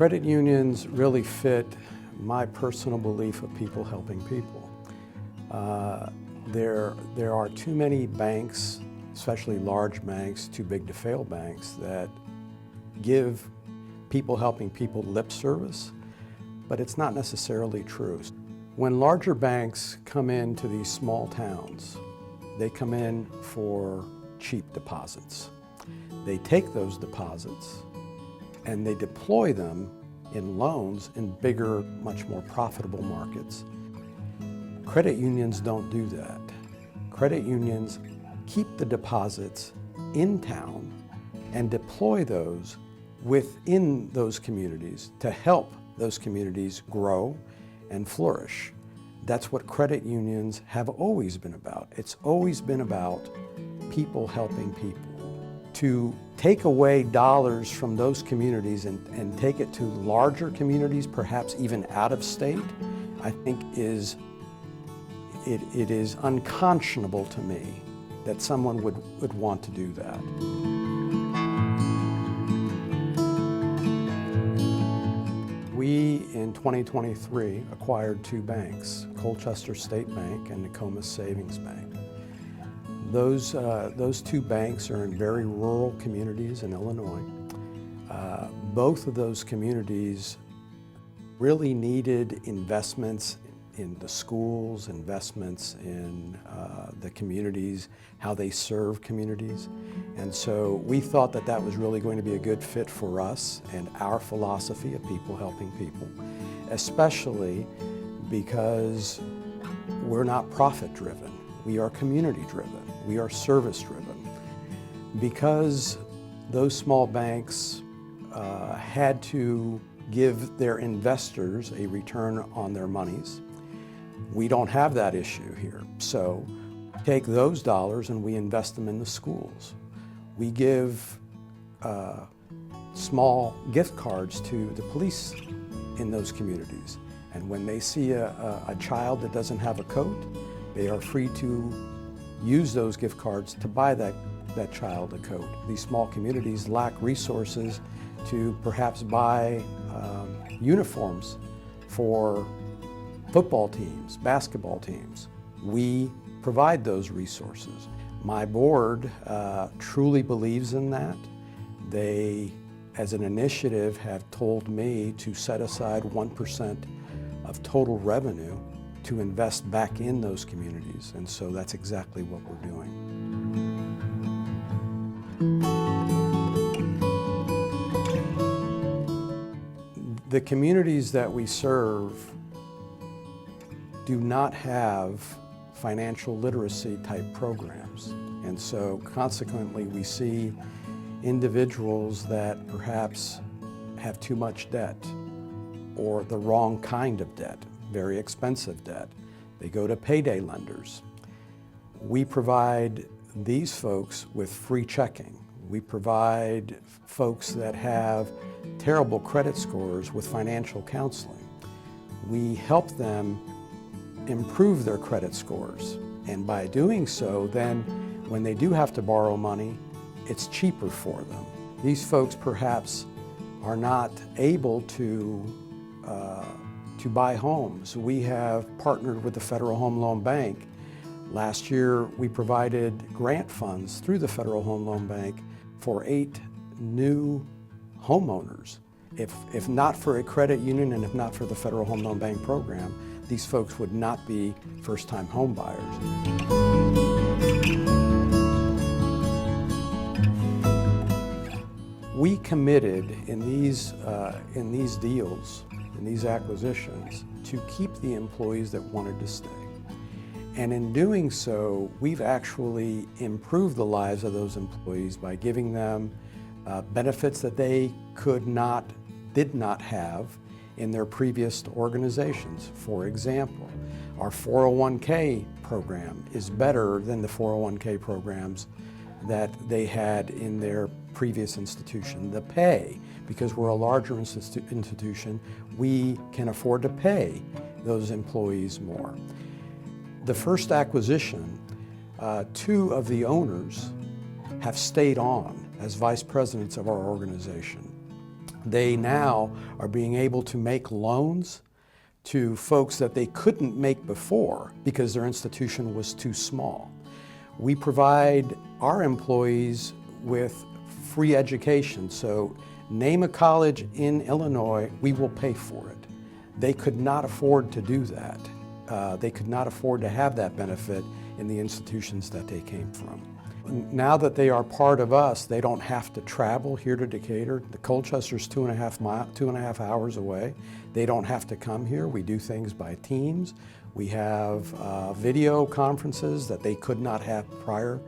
Credit unions really fit my personal belief of people helping people. There are too many banks, especially large banks, too big to fail banks, that give people helping people lip service, but it's not necessarily true. When larger banks come into these small towns, they come in for cheap deposits. They take those deposits and they deploy them in loans in bigger, much more profitable markets. Credit unions don't do that. Credit unions keep the deposits in town and deploy those within those communities to help those communities grow and flourish. That's what credit unions have always been about. It's always been about people helping people. To take away dollars from those communities and take it to larger communities, perhaps even out of state, I think it is unconscionable to me that someone would want to do that. We, in 2023, acquired two banks, Colchester State Bank and Nokomis Savings Bank. Those two banks are in very rural communities in Illinois. Both of those communities really needed investments in the schools, investments in the communities, how they serve communities. And so we thought that that was really going to be a good fit for us and our philosophy of people helping people, especially because we're not profit-driven. We are community-driven. We are service-driven. Because those small banks had to give their investors a return on their monies, we don't have that issue here. So take those dollars and we invest them in the schools. We give small gift cards to the police in those communities. And when they see a child that doesn't have a coat, they are free to use those gift cards to buy that child a coat. These small communities lack resources to perhaps buy uniforms for football teams, basketball teams. We provide those resources. My board truly believes in that. They, as an initiative, have told me to set aside 1% of total revenue to invest back in those communities, and so that's exactly what we're doing. The communities that we serve do not have financial literacy type programs, and so consequently we see individuals that perhaps have too much debt or the wrong kind of debt, very expensive debt. They go to payday lenders. We provide these folks with free checking. We provide folks that have terrible credit scores with financial counseling. We help them improve their credit scores. And by doing so, then when they do have to borrow money, it's cheaper for them. These folks perhaps are not able to buy homes. We have partnered with the Federal Home Loan Bank. Last year, we provided grant funds through the Federal Home Loan Bank for 8 new homeowners. If not for a credit union and if not for the Federal Home Loan Bank program, these folks would not be first-time home buyers. We committed in these deals, in these acquisitions, to keep the employees that wanted to stay. And in doing so, we've actually improved the lives of those employees by giving them benefits that they did not have in their previous organizations. For example, our 401k program is better than the 401k programs that they had in their previous institution. The pay, because we're a larger institution, we can afford to pay those employees more. The first acquisition, 2 of the owners have stayed on as vice presidents of our organization. They now are being able to make loans to folks that they couldn't make before because their institution was too small. We provide our employees with free education. So name a college in Illinois, we will pay for it. They could not afford to do that. They could not afford to have that benefit in the institutions that they came from. Now that they are part of us, they don't have to travel here to Decatur. The Colchester's 2.5 hours away. They don't have to come here. We do things by teams. We have video conferences that they could not have prior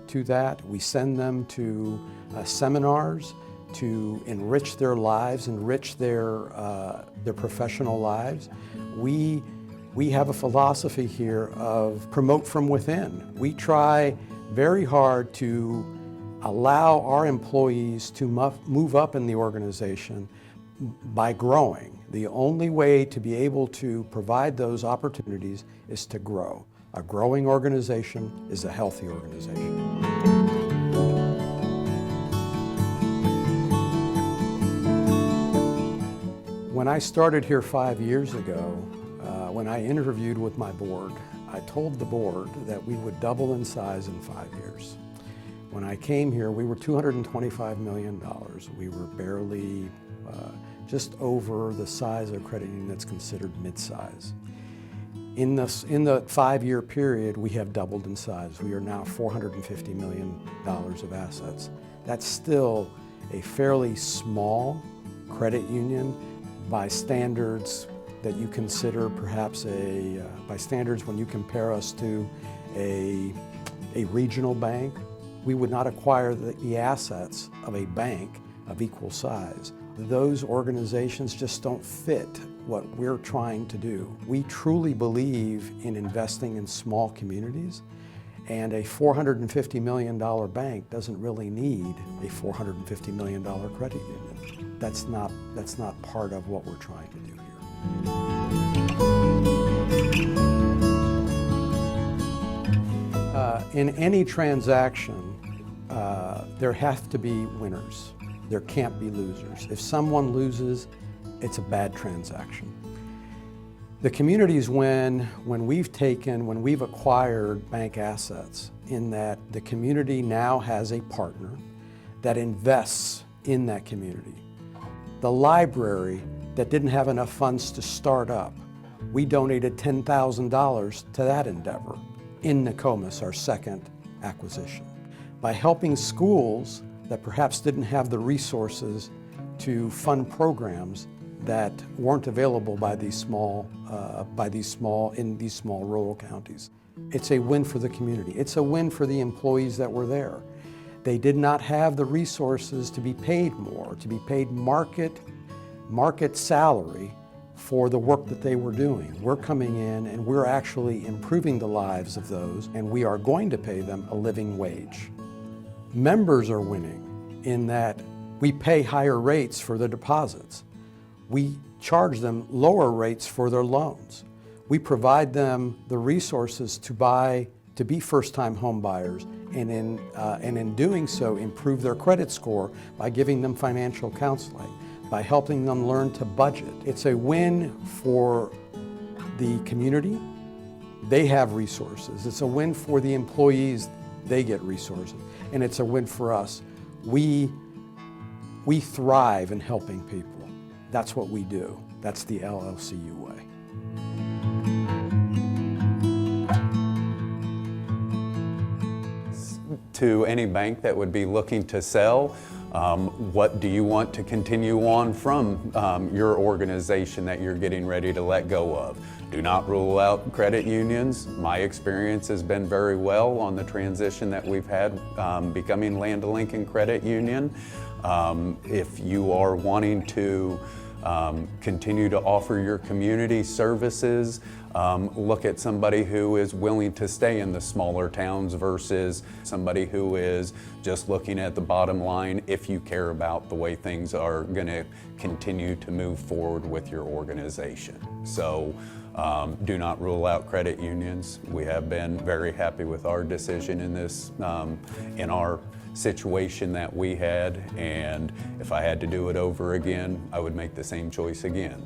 to that. We send them to seminars to enrich their lives, enrich their professional lives. We have a philosophy here of promote from within. We try very hard to allow our employees to move up in the organization by growing. The only way to be able to provide those opportunities is to grow. A growing organization is a healthy organization. When I started here 5 years ago, when I interviewed with my board, I told the board that we would double in size in 5 years. When I came here, we were $225 million. We were barely just over the size of a credit union that's considered mid-size. In the 5-year period, we have doubled in size. We are now $450 million of assets. That's still a fairly small credit union by standards that you consider perhaps by standards when you compare us to a regional bank. We would not acquire the assets of a bank of equal size. Those organizations just don't fit what we're trying to do. We truly believe in investing in small communities, and a $450 million bank doesn't really need a $450 million credit union. That's not part of what we're trying to do here. In any transaction, there have to be winners. There can't be losers. If someone loses, it's a bad transaction. The communities when we've acquired bank assets, in that the community now has a partner that invests in that community. The library that didn't have enough funds to start up, we donated $10,000 to that endeavor in Nokomis, our second acquisition. By helping schools that perhaps didn't have the resources to fund programs that weren't available in these small rural counties. It's a win for the community. It's a win for the employees that were there. They did not have the resources to be paid more, to be paid market salary for the work that they were doing. We're coming in and we're actually improving the lives of those, and we are going to pay them a living wage. Members are winning in that we pay higher rates for their deposits. We charge them lower rates for their loans. We provide them the resources to be first-time home buyers, and in doing so improve their credit score by giving them financial counseling, by helping them learn to budget. It's a win for the community. They have resources. It's a win for the employees. They get resources. And it's a win for us. We thrive in helping people. That's what we do. That's the LLCU way. To any bank that would be looking to sell, what do you want to continue on from your organization that you're getting ready to let go of? Do not rule out credit unions. My experience has been very well on the transition that we've had becoming Land of Lincoln Credit Union. If you are wanting to continue to offer your community services, look at somebody who is willing to stay in the smaller towns versus somebody who is just looking at the bottom line if you care about the way things are going to continue to move forward with your organization. So Do not rule out credit unions. We have been very happy with our decision in this, in our situation that we had, and if I had to do it over again, I would make the same choice again.